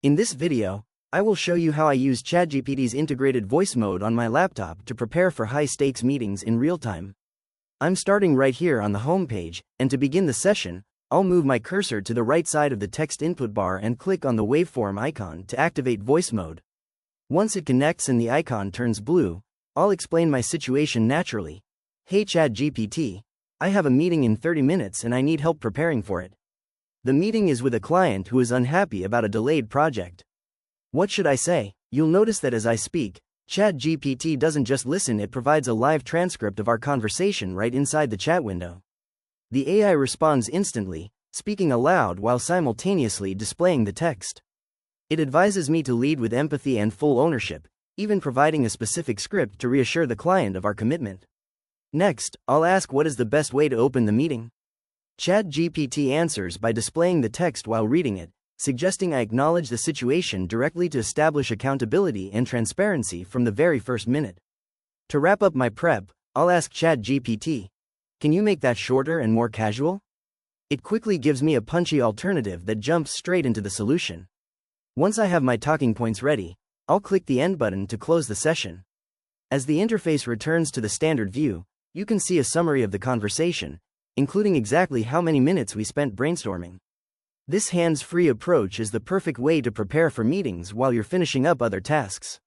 In this video, I will show you how I use ChatGPT's integrated voice mode on my laptop to prepare for high-stakes meetings in real time. I'm starting right here on the home page, and to begin the session, I'll move my cursor to the right side of the text input bar and click on the waveform icon to activate voice mode. Once it connects and the icon turns blue, I'll explain my situation naturally. Hey ChatGPT, I have a meeting in 30 minutes and I need help preparing for it. The meeting is with a client who is unhappy about a delayed project. What should I say? You'll notice that as I speak, ChatGPT doesn't just listen, it provides a live transcript of our conversation right inside the chat window. The AI responds instantly, speaking aloud while simultaneously displaying the text. It advises me to lead with empathy and full ownership, even providing a specific script to reassure the client of our commitment. Next, I'll ask what is the best way to open the meeting. ChatGPT answers by displaying the text while reading it, suggesting I acknowledge the situation directly to establish accountability and transparency from the very first minute. To wrap up my prep, I'll ask ChatGPT, can you make that shorter and more casual? It quickly gives me a punchy alternative that jumps straight into the solution. Once I have my talking points ready, I'll click the end button to close the session. As the interface returns to the standard view, you can see a summary of the conversation, including exactly how many minutes we spent brainstorming. This hands-free approach is the perfect way to prepare for meetings while you're finishing up other tasks.